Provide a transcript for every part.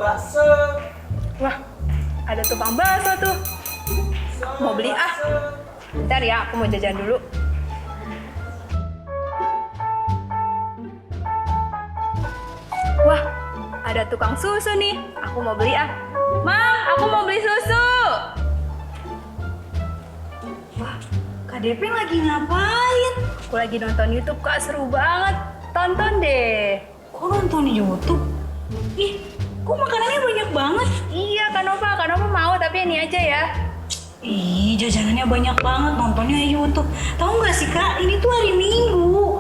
Bakso. Wah, ada tukang bakso tuh. Mau beli ah. Bentar ya, aku mau jajan dulu. Wah, ada tukang susu nih. Aku mau beli ah. Mang, aku mau beli susu. Wah, Kak Depeng lagi ngapain? Aku lagi nonton YouTube, Kak. Seru banget. Tonton deh. Kok nonton YouTube? Ih, kok makanannya banyak banget? Iya, Kak Nova mau, tapi ini aja ya. Ih, jajanannya banyak banget, nontonnya YouTube. Tahu nggak sih Kak, ini tuh hari Minggu.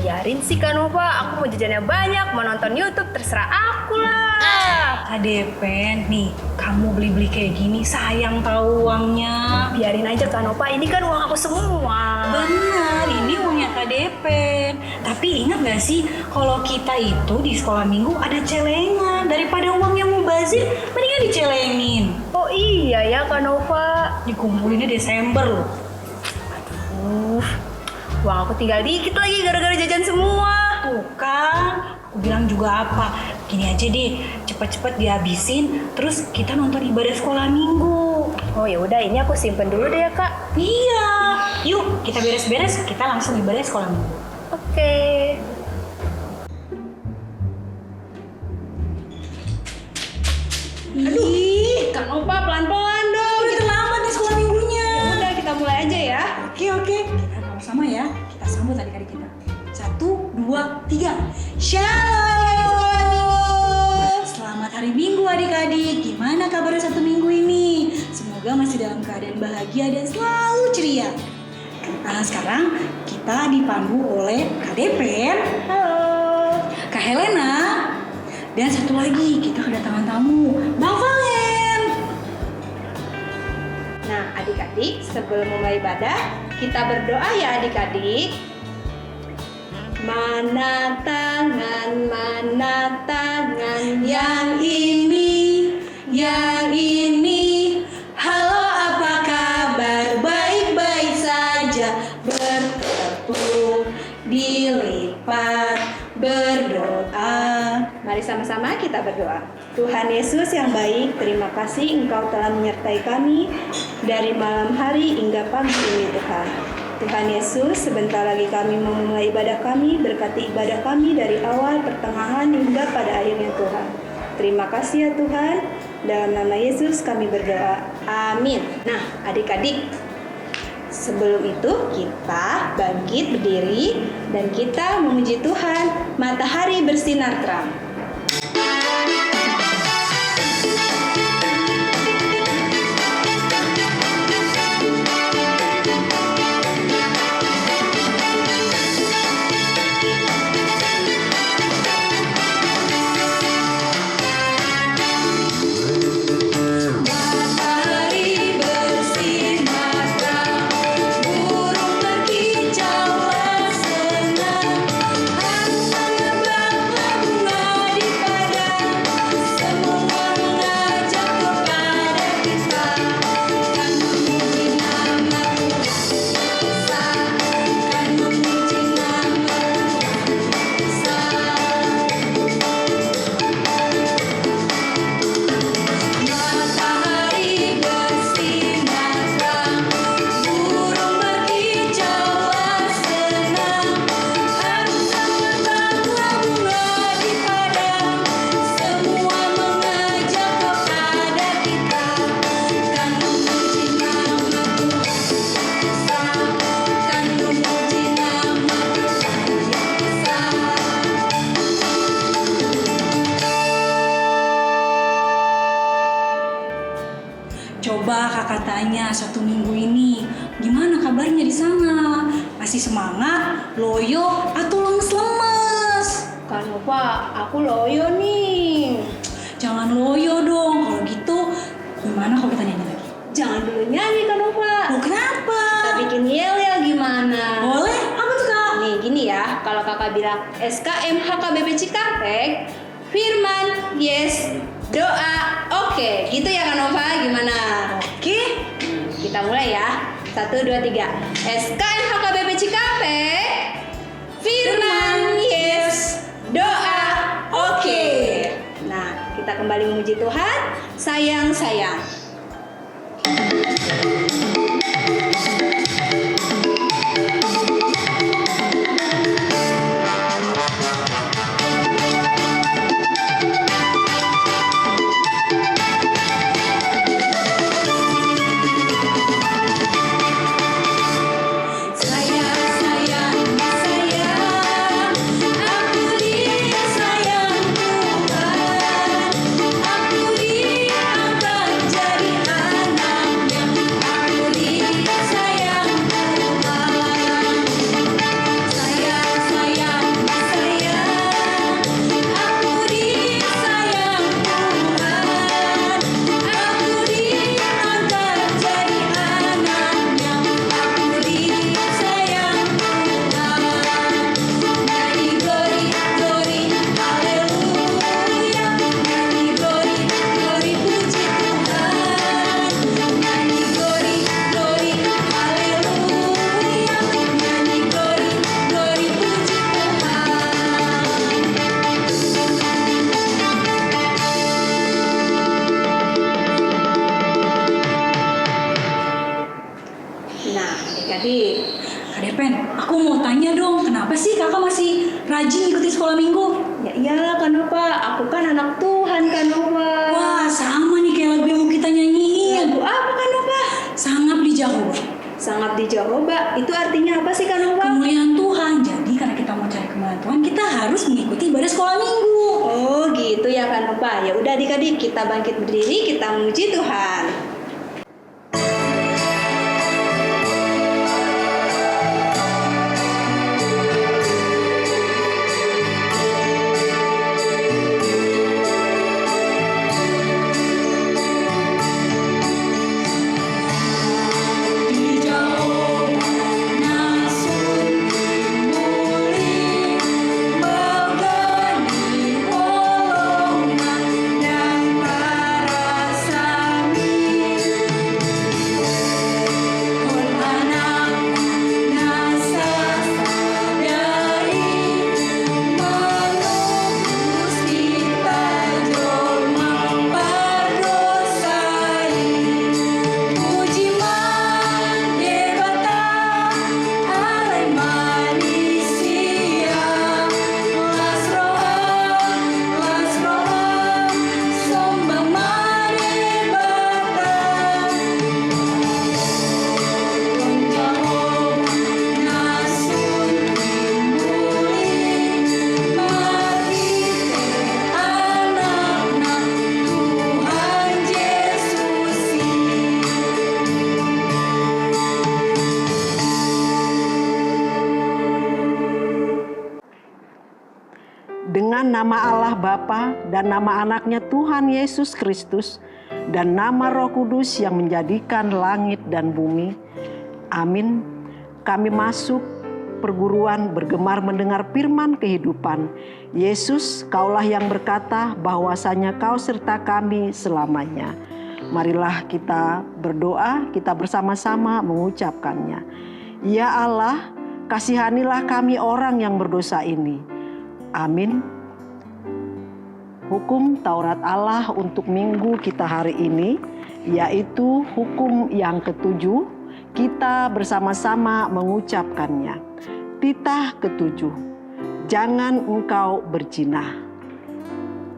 Biarin sih Kak Nova, aku mau jajannya banyak, mau nonton YouTube, terserah aku lah. Kak Depen, nih kamu beli-beli kayak gini sayang tahu uangnya. Biarin aja Kak Nova, ini kan uang aku semua. Benar, ini uangnya Kak Depen. Tapi ingat gak sih, kalau kita itu di sekolah minggu ada celengan. Daripada uangnya mubazir, mendingan dicelengin. Oh iya ya Kak Nova. Dikumpulinnya Desember loh. Uang aku tinggal dikit lagi gara-gara jajan semua. Tuh kan, aku bilang juga apa. Gini aja deh, cepet-cepet dihabisin, terus kita nonton ibadah sekolah minggu. Oh ya udah, ini aku simpen dulu deh ya Kak. Iya, yuk kita beres-beres, kita langsung ibadah sekolah minggu. Oke. Ih, Kak Nova pelan-pelan dong. udah terlambat nih sekolah minggunya. Udah kita mulai aja ya. Oke, kita sama-sama ya. Kita sambut adik-adik kita. 1, 2, 3. Shalom. Selamat hari Minggu adik-adik. Gimana kabar satu minggu ini? Semoga masih dalam keadaan bahagia dan selalu ceria. Nah, sekarang kita dipandu oleh Kak Depen. Halo. Kak Helena. Dan satu lagi, kita kedatangan tamu, Bang Valen. Nah, adik-adik, sebelum mulai ibadah, kita berdoa ya adik-adik. Mana tangan Yang ini. Halo, apa kabar? Baik-baik saja. Bertepuk, dilipat, berdoa. Mari sama-sama kita berdoa. Tuhan Yesus yang baik, terima kasih Engkau telah menyertai kami dari malam hari hingga pagi ini Tuhan. Tuhan Yesus, sebentar lagi kami memulai ibadah kami, berkati ibadah kami dari awal, pertengahan, hingga pada akhirnya Tuhan. Terima kasih ya Tuhan, dalam nama Yesus kami berdoa. Amin. Nah adik-adik, sebelum itu kita bangkit berdiri dan kita memuji Tuhan. Matahari bersinar terang. Coba kakak tanya satu minggu ini, gimana kabarnya di sana? Masih semangat, loyo, atau lemes-lemes? Kak Nova, aku loyo nih. Jangan loyo dong, kalau gitu gimana kalau kita nyanyi lagi? Jangan dulu nyanyi Kak Nova. Oh, kenapa? Kita bikin yel-yel gimana? Boleh? Apa tuh kak? Nih gini ya, kalau kakak bilang SKM HKBP Cikampek, firman, yes, doa, oke. Gitu ya Kak Nova, gimana? Oke. Kita mulai ya. 1, 2, 3. SKM HKBP Cikampek, memuji Tuhan, sayang-sayang. Nah, adik-adik, Kak Depen, aku mau tanya dong, kenapa sih kakak masih rajin ikuti sekolah minggu? ya iyalah Kanova, aku kan anak Tuhan Kanova. Wah, sama nih kayak lagu yang mau kita nyanyiin. Lagu apa Kanova? Sangat di Jehovah. Sangat di Jehovah, itu artinya apa sih Kanova? Kemuliaan Tuhan. Jadi karena kita mau cari kemuliaan Tuhan, kita harus mengikuti ibadah sekolah minggu. Oh gitu ya Kanova. Ya udah adik-adik, kita bangkit berdiri, kita memuji Tuhan. Dengan nama Allah Bapa dan nama anaknya Tuhan Yesus Kristus dan nama Roh Kudus yang menjadikan langit dan bumi. Amin. Kami masuk perguruan bergemar mendengar firman kehidupan. Yesus, Kaulah yang berkata bahwasanya Kau serta kami selamanya. Marilah kita berdoa, kita bersama-sama mengucapkannya. Ya Allah, kasihanilah kami orang yang berdosa ini. Amin. Hukum Taurat Allah untuk minggu kita hari ini, yaitu hukum yang ketujuh, kita bersama-sama mengucapkannya. Titah ketujuh, jangan engkau berzina.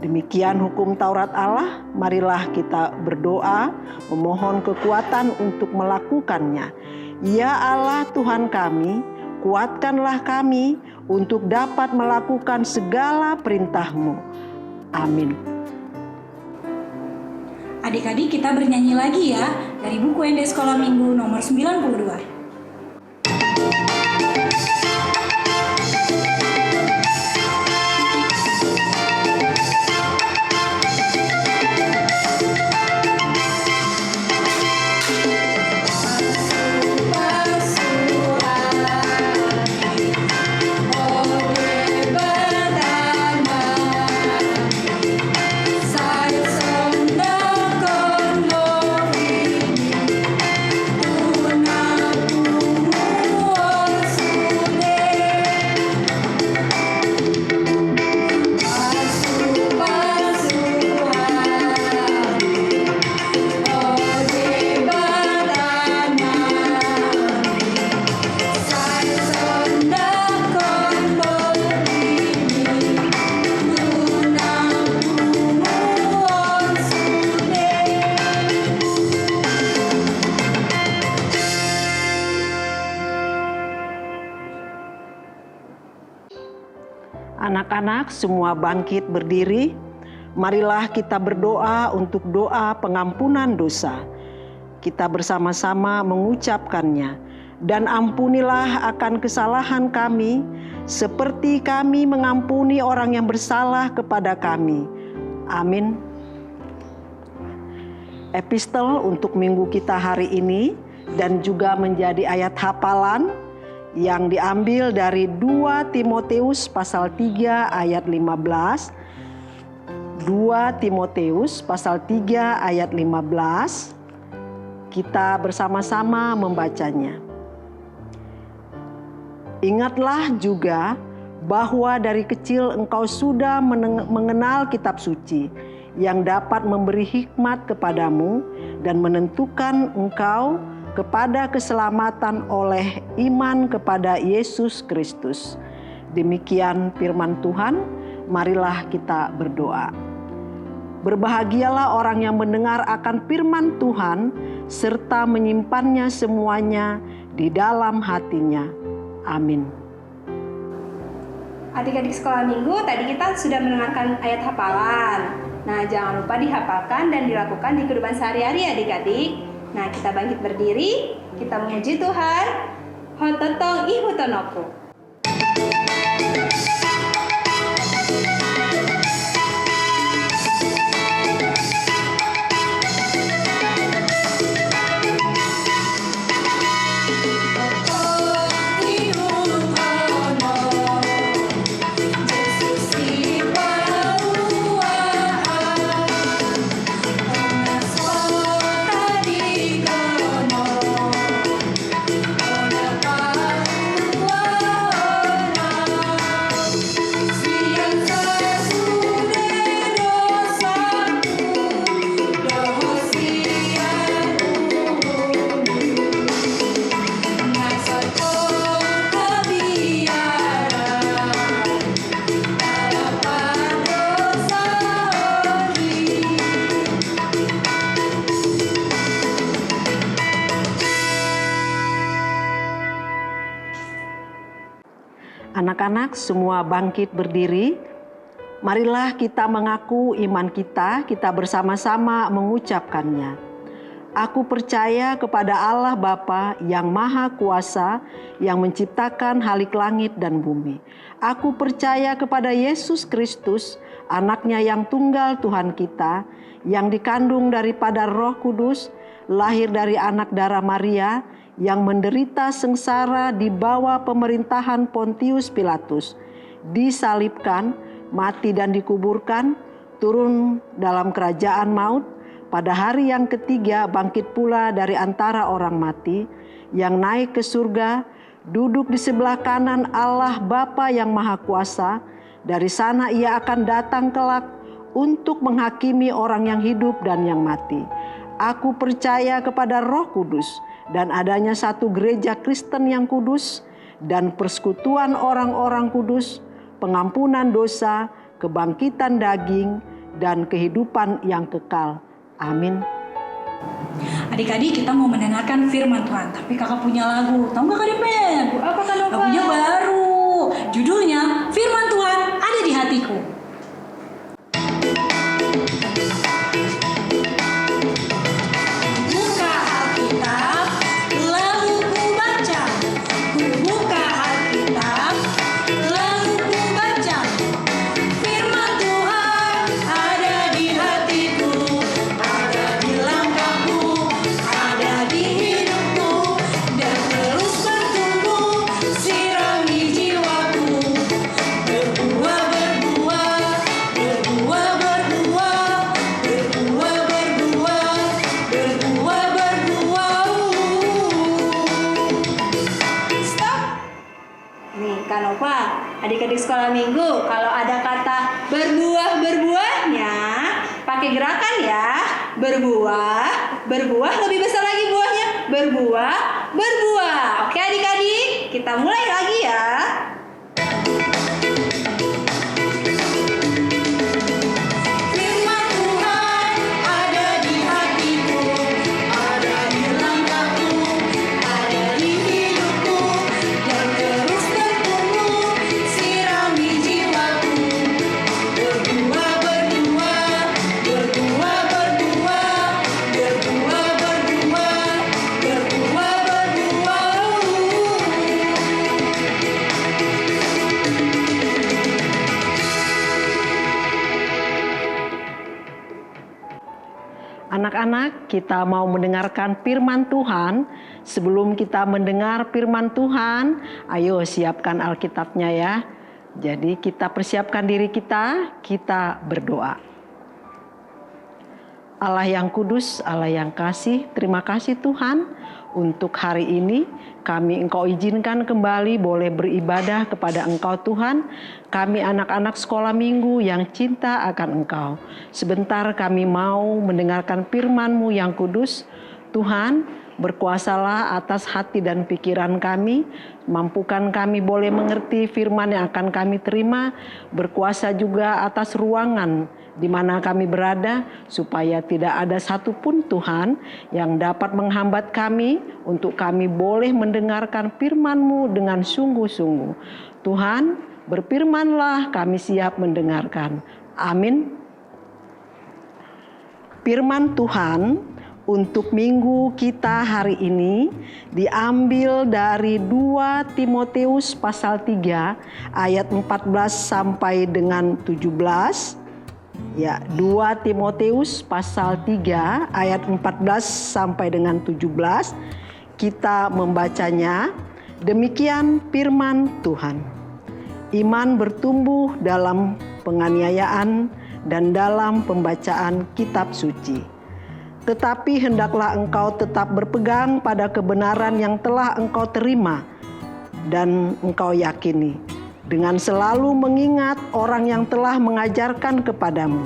Demikian hukum Taurat Allah, marilah kita berdoa, memohon kekuatan untuk melakukannya. Ya Allah Tuhan kami, kuatkanlah kami untuk dapat melakukan segala perintah-Mu. Amin. Adik-adik kita bernyanyi lagi ya, dari buku ND Sekolah Minggu nomor 92. Saya Anak-anak semua bangkit berdiri. Marilah kita berdoa untuk doa pengampunan dosa. Kita bersama-sama mengucapkannya. Dan ampunilah akan kesalahan kami, seperti kami mengampuni orang yang bersalah kepada kami. Amin. Epistel untuk minggu kita hari ini dan juga menjadi ayat hafalan yang diambil dari 2 Timoteus pasal 3 ayat 15. 2 Timoteus pasal 3 ayat 15. Kita bersama-sama membacanya. Ingatlah juga bahwa dari kecil engkau sudah mengenal kitab suci yang dapat memberi hikmat kepadamu dan menentukan engkau kepada keselamatan oleh iman kepada Yesus Kristus. Demikian firman Tuhan, marilah kita berdoa. Berbahagialah orang yang mendengar akan firman Tuhan serta menyimpannya semuanya di dalam hatinya. Amin. Adik-adik sekolah minggu, tadi kita sudah mendengarkan ayat hafalan. Nah, jangan lupa dihafalkan dan dilakukan di kehidupan sehari-hari adik-adik. Nah, kita bangkit berdiri, kita memuji Tuhan. Hototong ihutonoku. Anak-anak semua bangkit berdiri. Marilah kita mengaku iman kita bersama-sama mengucapkannya. Aku percaya kepada Allah Bapa yang Maha Kuasa yang menciptakan halik langit dan bumi. Aku percaya kepada Yesus Kristus, Anaknya yang tunggal Tuhan kita, yang dikandung daripada Roh Kudus, lahir dari anak darah Maria, yang menderita sengsara di bawah pemerintahan Pontius Pilatus, disalibkan, mati dan dikuburkan, turun dalam kerajaan maut, pada hari yang ketiga bangkit pula dari antara orang mati, yang naik ke surga, duduk di sebelah kanan Allah Bapa yang Maha Kuasa. Dari sana ia akan datang kelak untuk menghakimi orang yang hidup dan yang mati. Aku percaya kepada Roh Kudus dan adanya satu gereja Kristen yang kudus dan persekutuan orang-orang kudus, pengampunan dosa, kebangkitan daging, dan kehidupan yang kekal. Amin. Adik-adik, kita mau mendengarkan firman Tuhan, tapi kakak punya lagu. Tahu nggak Kak Dipen? Apa kan Nova? Lagunya baru. Judulnya Firman Tuhan Ada di Hatiku. Buka Alkitab, lalu ku baca. Ku buka Alkitab, lalu ku baca. Firman Tuhan ada di hatiku, ada di langkahku, ada di hidupku, dan terus bertumbuh, sirami jiwaku. Berbuah, berbuah, berbuah, berbuah, berbuah, berbuah, berbuah, berbuah. Stop. Nih, Kak Nova, adik-adik sekolah minggu, kalau ada kata berbuah-berbuahnya, pakai gerakan ya. Berbuah, berbuah, lebih besar lagi buahnya. Berbuah, berbuah. Oke adik-adik, kita mulai lagi ya. Firman Tuhan ada di hatiku, ada di langkahku, ada di hidupku, dan terus bertumbuh, sirami jiwaku. Anak-anak, kita mau mendengarkan firman Tuhan. Sebelum kita mendengar firman Tuhan, ayo siapkan Alkitabnya ya. Jadi kita persiapkan diri kita berdoa. Allah yang kudus, Allah yang kasih, terima kasih Tuhan untuk hari ini. Kami Engkau izinkan kembali boleh beribadah kepada Engkau Tuhan. Kami anak-anak sekolah minggu yang cinta akan Engkau. Sebentar kami mau mendengarkan firman-Mu yang kudus. Tuhan, berkuasalah atas hati dan pikiran kami. Mampukan kami boleh mengerti firman yang akan kami terima. Berkuasa juga atas ruangan di mana kami berada, supaya tidak ada satupun Tuhan yang dapat menghambat kami untuk kami boleh mendengarkan firman-Mu dengan sungguh-sungguh. Tuhan, berfirmanlah, kami siap mendengarkan. Amin. Firman Tuhan untuk minggu kita hari ini diambil dari 2 Timotius pasal 3 ayat 14 sampai dengan 17. Ya, 2 Timotius pasal 3 ayat 14 sampai dengan 17. Kita membacanya. Demikian firman Tuhan. Iman bertumbuh dalam penganiayaan dan dalam pembacaan kitab suci. Tetapi hendaklah engkau tetap berpegang pada kebenaran yang telah engkau terima dan engkau yakini, dengan selalu mengingat orang yang telah mengajarkan kepadamu.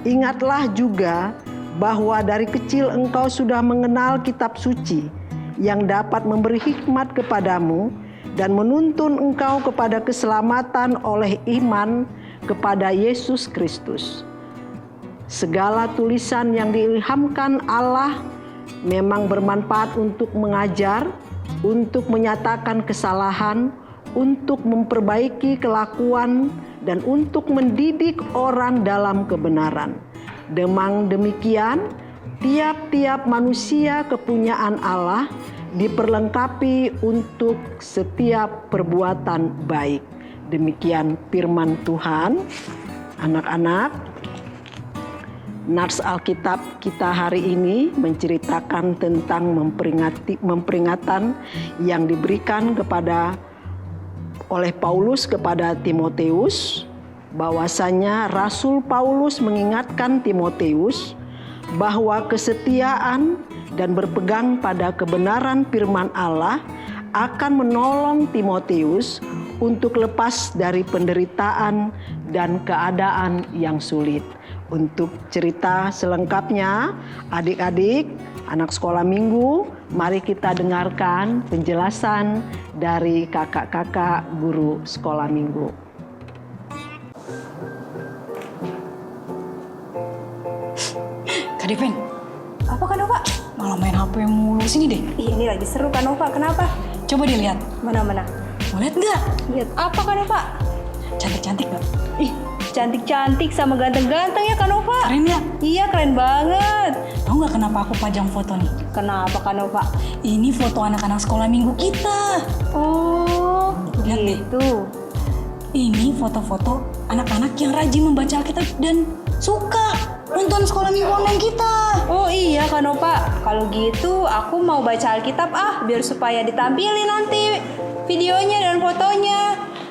Ingatlah juga bahwa dari kecil engkau sudah mengenal kitab suci yang dapat memberi hikmat kepadamu dan menuntun engkau kepada keselamatan oleh iman kepada Yesus Kristus. Segala tulisan yang diilhamkan Allah memang bermanfaat untuk mengajar, untuk menyatakan kesalahan, untuk memperbaiki kelakuan, dan untuk mendidik orang dalam kebenaran. Demang demikian, tiap-tiap manusia kepunyaan Allah diperlengkapi untuk setiap perbuatan baik. Demikian firman Tuhan. Anak-anak, nats Alkitab kita hari ini menceritakan tentang memperingatan yang diberikan oleh Paulus kepada Timotius, bahwasanya Rasul Paulus mengingatkan Timotius bahwa kesetiaan dan berpegang pada kebenaran firman Allah akan menolong Timotius untuk lepas dari penderitaan dan keadaan yang sulit. Untuk cerita selengkapnya, adik-adik, anak sekolah minggu, mari kita dengarkan penjelasan dari kakak-kakak guru sekolah minggu. Kak Deven, apa Kak Nova? Malah main HP mulu, sini deh. Ih, ini lagi seru Kak Nova, kenapa? Coba dilihat. Mana-mana? Mau lihat nggak? Lihat apa Kak Nova? Cantik-cantik nggak? Ih, cantik-cantik sama ganteng-ganteng ya Kak Nova. Keren ya? Iya, keren banget. Tahu nggak kenapa aku pajang foto nih? Kenapa Kak Nova? Ini foto anak-anak sekolah minggu kita. Oh, Lihat deh. gitu. Ini foto-foto anak-anak yang rajin membaca Alkitab dan suka nonton sekolah minggu online kita. Oh iya Kak Nova, kalau gitu aku mau baca Alkitab biar supaya ditampilin nanti videonya dan fotonya.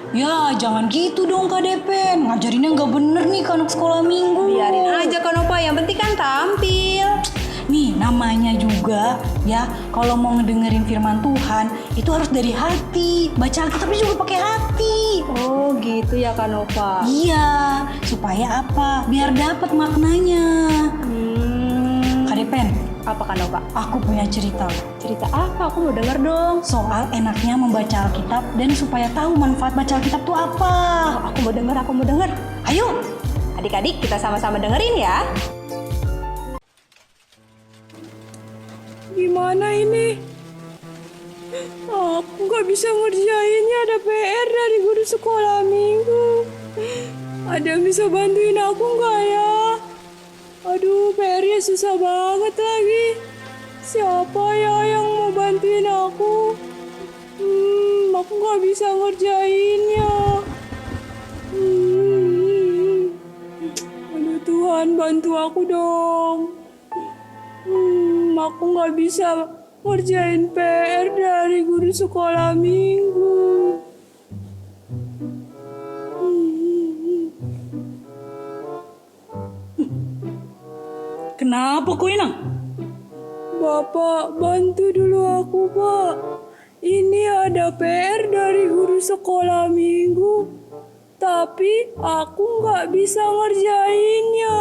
Ya, jangan gitu dong Kak Depen. Ngajarinnya nggak bener nih ke anak sekolah minggu. Biarin aja Kak Nova, yang penting kan tampil. Nih, namanya juga ya, kalau mau ngedengerin firman Tuhan, itu harus dari hati. Baca Alkitabnya juga pakai hati. Oh gitu ya Kak Nova. Iya, supaya apa? Biar dapat maknanya. Kak Depen, Apa Kak Nova? aku punya cerita. Cerita apa? Aku mau denger dong. Soal enaknya membaca Alkitab dan supaya tahu manfaat baca Alkitab itu apa. Aku mau denger. Ayo. Adik-adik kita sama-sama dengerin ya. Gimana ini? Aku gak bisa ngerjainnya, ada PR dari guru sekolah minggu. Ada yang bisa bantuin aku gak ya? Aduh, PR-nya susah banget lagi. Siapa ya yang mau bantuin aku? Aku gak bisa ngerjainnya. Aduh Tuhan, bantu aku dong. Aku nggak bisa ngerjain PR dari guru sekolah minggu. Kenapa kau Inang? Bapak, bantu dulu aku, Pak. Ini ada PR dari guru sekolah minggu, tapi aku nggak bisa ngerjainnya.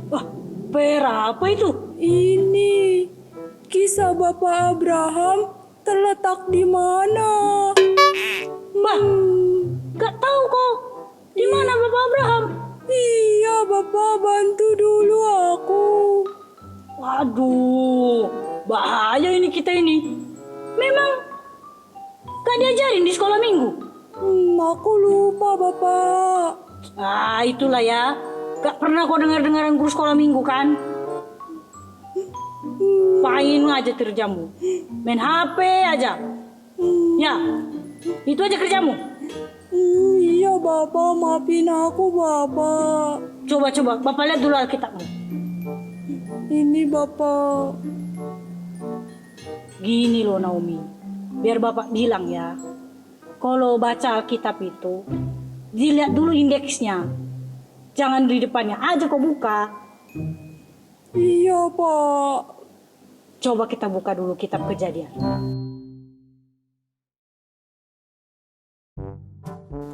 Wah, PR apa itu? Ini kisah Bapak Abraham terletak di mana? Mbak, gak tahu kok. Di mana Bapak Abraham? Iya, Bapak bantu dulu aku. Waduh, bahaya ini kita ini. Memang gak diajarin di sekolah minggu? Aku lupa, Bapak. Ah, itulah ya. Gak pernah kau dengar-dengaran guru sekolah minggu kan? Main aja kerjamu. Main HP aja. Ya, itu aja kerjamu. Iya, Bapak, maafin aku, Bapak. Coba, Bapak lihat dulu Alkitabmu. Ini, Bapak. Gini loh Naomi, biar Bapak bilang ya. Kalau baca Alkitab itu, dilihat dulu indeksnya. Jangan di depannya aja kau buka. Iya, Pak. Coba kita buka dulu kitab Kejadian.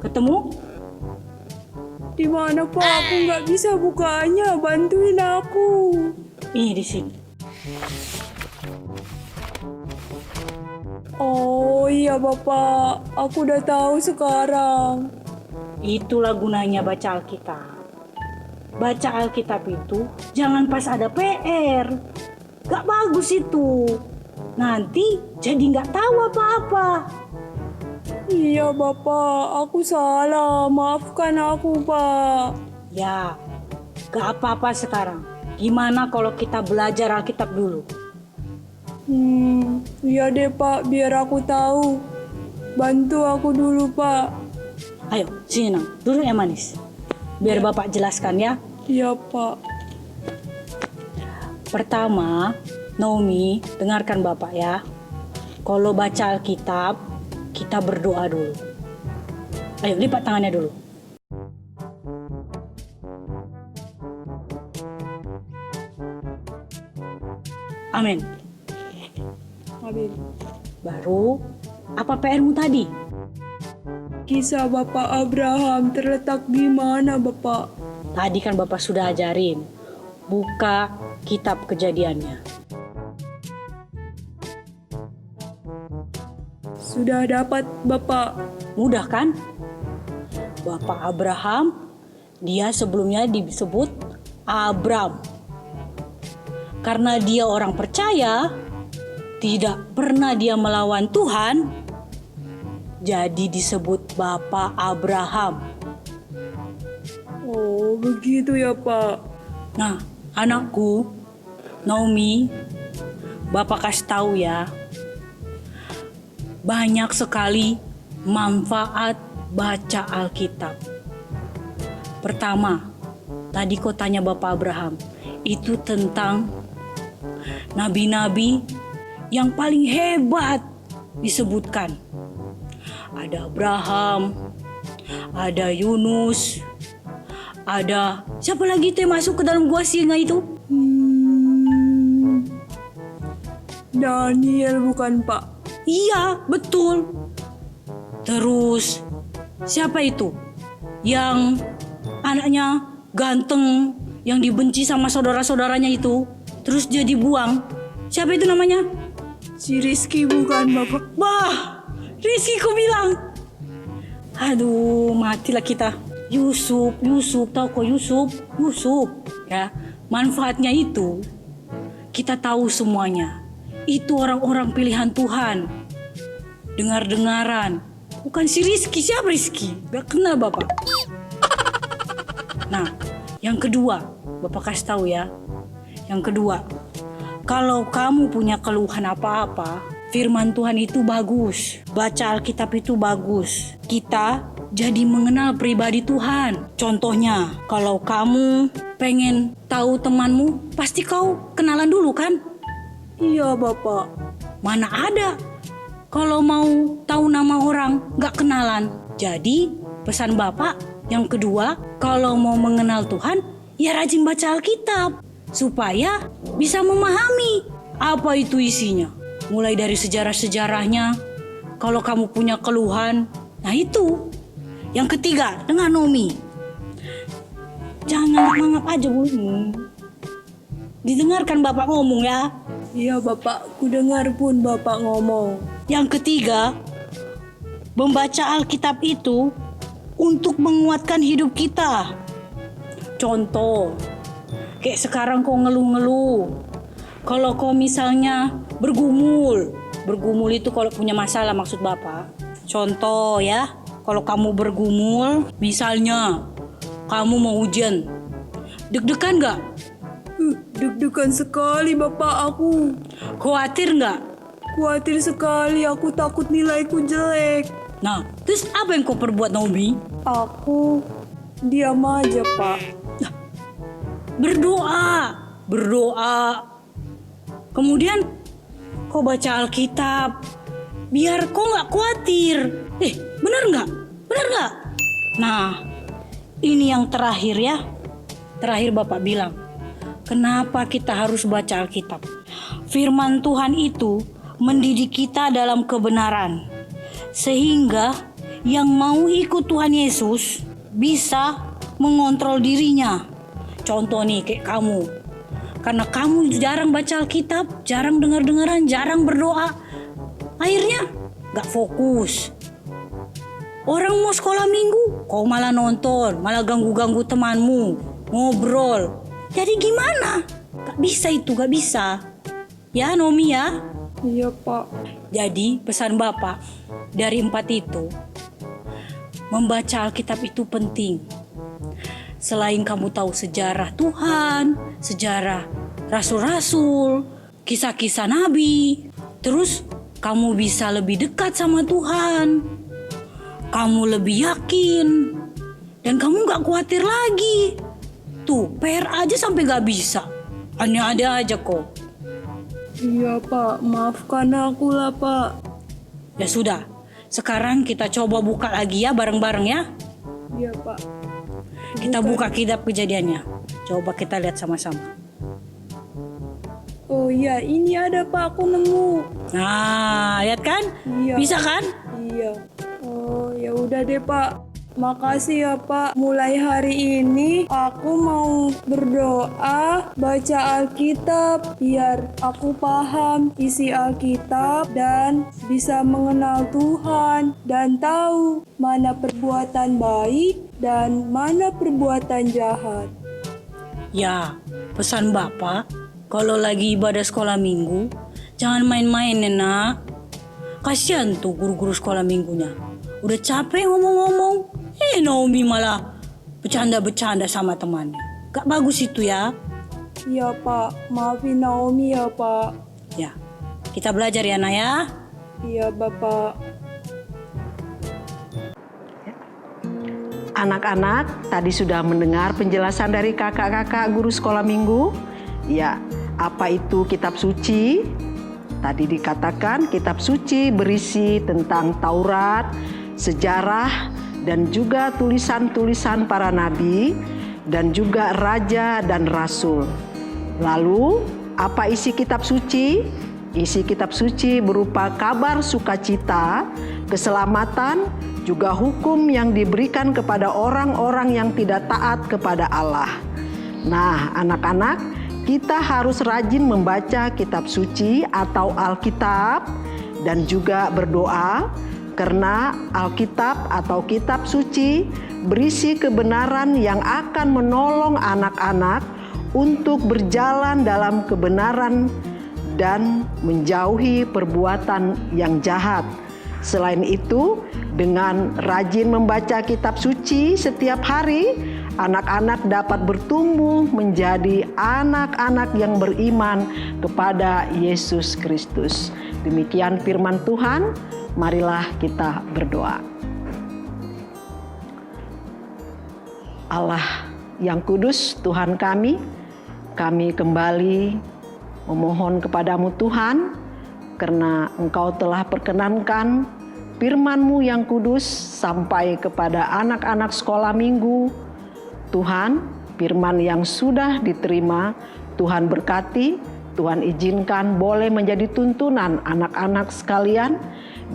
Ketemu? Di mana, Pak? Aku nggak bisa bukanya. Bantuin aku. Ini di sini. Oh iya, Bapak. Aku udah tahu sekarang. Itulah gunanya baca Alkitab. Baca Alkitab itu jangan pas ada PR. Gak bagus itu. Nanti jadi gak tahu apa-apa. Iya, Bapak. Aku salah. Maafkan aku, Pak. Ya, gak apa-apa sekarang. Gimana kalau kita belajar Alkitab dulu? Iya deh, Pak. Biar aku tahu. Bantu aku dulu, Pak. Ayo, sini Nang. Duduk yang manis. Biar Bapak jelaskan ya. Iya, Pak. Pertama, Naomi, dengarkan Bapak ya. Kalau baca Alkitab, kita berdoa dulu. Ayo, lipat tangannya dulu. Amin. Amin. Baru, apa PR-mu tadi? Kisah Bapak Abraham terletak di mana, Bapak? Tadi kan Bapak sudah ajarin. Buka kitab Kejadiannya. Sudah dapat, Bapak. Mudah kan? Bapak Abraham, dia sebelumnya disebut Abram. Karena dia orang percaya, tidak pernah dia melawan Tuhan, jadi disebut Bapak Abraham. Oh, begitu ya, Pak. Nah, anakku, Naomi, Bapak kasih tahu ya, banyak sekali manfaat baca Alkitab. Pertama, tadi kau tanya Bapak Abraham, itu tentang nabi-nabi yang paling hebat disebutkan. Ada Abraham, ada Yunus, ada siapa lagi itu yang masuk ke dalam gua singa itu? Daniel bukan, Pak? Iya, betul. Terus siapa itu? Yang anaknya ganteng, yang dibenci sama saudara-saudaranya itu, terus dia dibuang. Siapa itu namanya? Si Rizky bukan, Bapak? Bah, Rizky kau bilang. Aduh, matilah kita. Yusuf, tahu kok Yusuf? Ya, manfaatnya itu kita tahu semuanya. Itu orang-orang pilihan Tuhan. Dengar-dengaran. Bukan si Rizky, siapa Rizky? Gak kenal Bapak. Nah, yang kedua, Bapak kasih tahu ya. Yang kedua, kalau kamu punya keluhan apa-apa, firman Tuhan itu bagus. Baca Alkitab itu bagus. kita jadi mengenal pribadi Tuhan. Contohnya, kalau kamu pengen tahu temanmu, pasti kau kenalan dulu kan? Iya, Bapak. Mana ada kalau mau tahu nama orang gak kenalan. Jadi pesan Bapak yang kedua, kalau mau mengenal Tuhan, ya rajin baca Alkitab supaya bisa memahami apa itu isinya. Mulai dari sejarah-sejarahnya, kalau kamu punya keluhan, nah itu. Yang ketiga, dengan Nomi. Jangan nganggap-nganggap aja, Bu. Didengarkan Bapak ngomong ya. Iya, Bapak. Ku dengar pun Bapak ngomong. Yang ketiga, membaca Alkitab itu untuk menguatkan hidup kita. Contoh, kayak sekarang kau ngeluh-ngeluh. Kalau kau misalnya bergumul itu kalau punya masalah maksud Bapak. Contoh ya, kalau kamu bergumul, misalnya kamu mau ujian, deg-degan nggak? Deg-degan sekali, Bapak, aku. Khawatir nggak? Khawatir sekali, aku takut nilaiku jelek. Nah, terus apa yang kau perbuat, Naomi? Aku diam aja, Pak. Berdoa. Kemudian kau baca Alkitab, biar kau nggak khawatir. Bener nggak? Nah, ini yang terakhir ya. Terakhir Bapak bilang, kenapa kita harus baca Alkitab? Firman Tuhan itu mendidik kita dalam kebenaran, sehingga yang mau ikut Tuhan Yesus bisa mengontrol dirinya. Contoh nih kayak kamu, karena kamu jarang baca Alkitab, jarang dengar-dengaran, jarang berdoa, akhirnya gak fokus. Orang mau sekolah minggu, kau malah nonton, malah ganggu-ganggu temanmu, ngobrol. Jadi gimana? Gak bisa itu, gak bisa. Ya Nomi ya? Iya, Pak. Jadi pesan Bapak dari 4 itu, membaca Alkitab itu penting. Selain kamu tahu sejarah Tuhan, sejarah rasul-rasul, kisah-kisah nabi, terus kamu bisa lebih dekat sama Tuhan. Kamu lebih yakin, dan kamu gak khawatir lagi. Tuh, PR aja sampai gak bisa. Aneh-aneh aja kok. Iya, Pak. Maafkan aku lah, Pak. Ya sudah, sekarang kita coba buka lagi ya bareng-bareng ya. Iya, Pak. Kita buka kitab Kejadiannya. Coba kita lihat sama-sama. Oh iya, ini ada, Pak. Aku nemu. Nah, lihat kan? Iya. Bisa kan? Iya. Oh, ya udah deh, Pak. Makasih ya, Pak. Mulai hari ini aku mau berdoa, baca Alkitab biar aku paham isi Alkitab dan bisa mengenal Tuhan dan tahu mana perbuatan baik dan mana perbuatan jahat. Ya, pesan Bapak, kalau lagi ibadah sekolah minggu, jangan main-main ya nak. Kasihan tuh guru-guru sekolah minggunya. Udah capek ngomong-ngomong, Naomi malah bercanda-bercanda sama temannya. Gak bagus itu ya. Iya, Pak. Maafin Naomi ya, Pak. Ya, kita belajar ya nak ya. Iya, Bapak. Anak-anak tadi sudah mendengar penjelasan dari kakak-kakak guru sekolah minggu. Ya, apa itu kitab suci? Tadi dikatakan kitab suci berisi tentang Taurat, sejarah, dan juga tulisan-tulisan para nabi, dan juga raja dan rasul. Lalu, apa isi kitab suci? Isi kitab suci berupa kabar sukacita, keselamatan, juga hukum yang diberikan kepada orang-orang yang tidak taat kepada Allah. Nah, anak-anak, kita harus rajin membaca kitab suci atau Alkitab dan juga berdoa, karena Alkitab atau kitab suci berisi kebenaran yang akan menolong anak-anak untuk berjalan dalam kebenaran dan menjauhi perbuatan yang jahat. Selain itu, dengan rajin membaca kitab suci setiap hari, anak-anak dapat bertumbuh menjadi anak-anak yang beriman kepada Yesus Kristus. Demikian firman Tuhan, marilah kita berdoa. Allah yang kudus, Tuhan kami kembali memohon kepadamu Tuhan, karena Engkau telah perkenankan firman-Mu yang kudus sampai kepada anak-anak sekolah minggu. Tuhan, firman yang sudah diterima, Tuhan berkati, Tuhan izinkan boleh menjadi tuntunan anak-anak sekalian,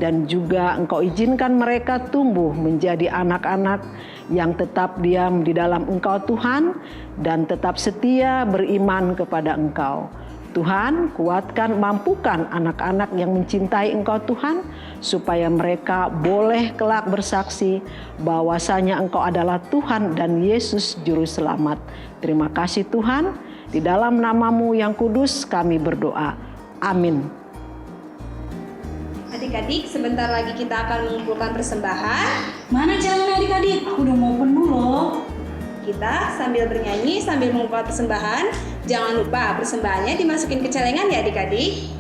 dan juga Engkau izinkan mereka tumbuh menjadi anak-anak yang tetap diam di dalam Engkau Tuhan, dan tetap setia beriman kepada Engkau. Tuhan, kuatkan, mampukan anak-anak yang mencintai Engkau Tuhan, supaya mereka boleh kelak bersaksi bahwasanya Engkau adalah Tuhan dan Yesus Juru Selamat. Terima kasih Tuhan, di dalam nama-Mu yang kudus kami berdoa. Amin. Adik-adik, sebentar lagi kita akan mengumpulkan persembahan. Mana caranya adik-adik? Aku udah mau penuh loh. Kita sambil bernyanyi, sambil mengumpulkan persembahan. Jangan lupa persembahannya dimasukin ke celengan ya adik-adik.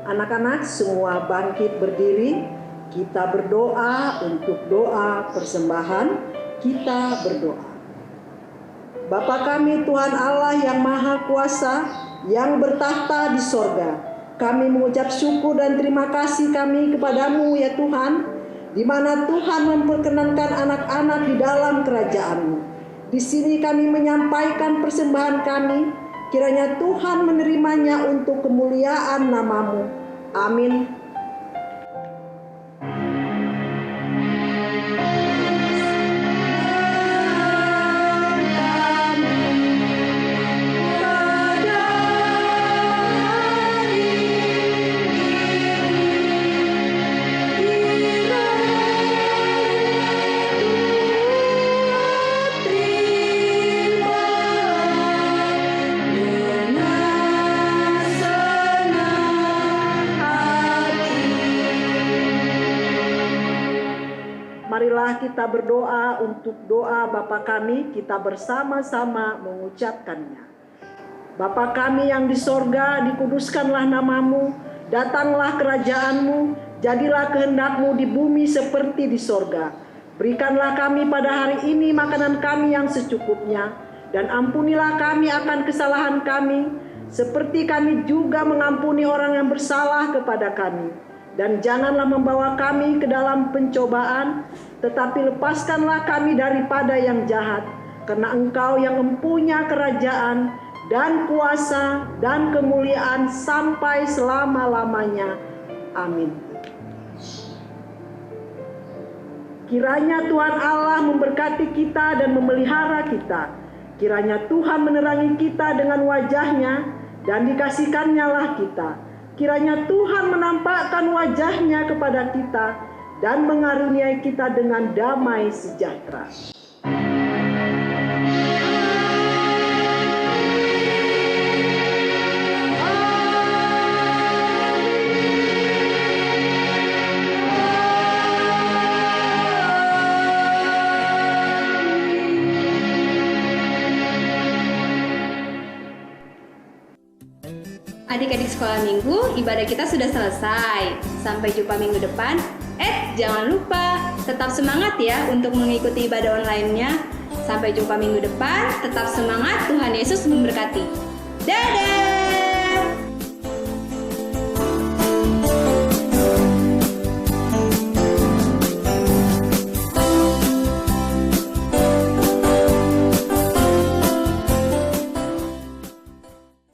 Anak-anak semua bangkit berdiri, kita berdoa untuk doa persembahan, kita berdoa. Bapa kami Tuhan Allah yang Maha Kuasa, yang bertahta di sorga, kami mengucap syukur dan terima kasih kami kepadamu ya Tuhan, di mana Tuhan memperkenankan anak-anak di dalam kerajaan-Mu. Di sini kami menyampaikan persembahan kami, kiranya Tuhan menerimanya untuk kemuliaan nama-Mu. Amin. Marilah kita berdoa untuk doa Bapa kami, kita bersama-sama mengucapkannya. Bapa kami yang di sorga, dikuduskanlah nama-Mu, datanglah kerajaan-Mu, jadilah kehendak-Mu di bumi seperti di sorga. Berikanlah kami pada hari ini makanan kami yang secukupnya, dan ampunilah kami akan kesalahan kami, seperti kami juga mengampuni orang yang bersalah kepada kami. Dan janganlah membawa kami ke dalam pencobaan, tetapi lepaskanlah kami daripada yang jahat. Karena Engkau yang mempunyai kerajaan dan kuasa dan kemuliaan sampai selama-lamanya. Amin. Kiranya Tuhan Allah memberkati kita dan memelihara kita. Kiranya Tuhan menerangi kita dengan wajah-Nya dan dikasihkan-Nya lah kita. Kiranya Tuhan menampakkan wajah-Nya kepada kita dan mengaruniai kita dengan damai sejahtera. sekolah minggu, ibadah kita sudah selesai. Sampai jumpa minggu depan. Jangan lupa, tetap semangat ya untuk mengikuti ibadah online-nya. Sampai jumpa minggu depan, tetap semangat, Tuhan Yesus memberkati. Dadah!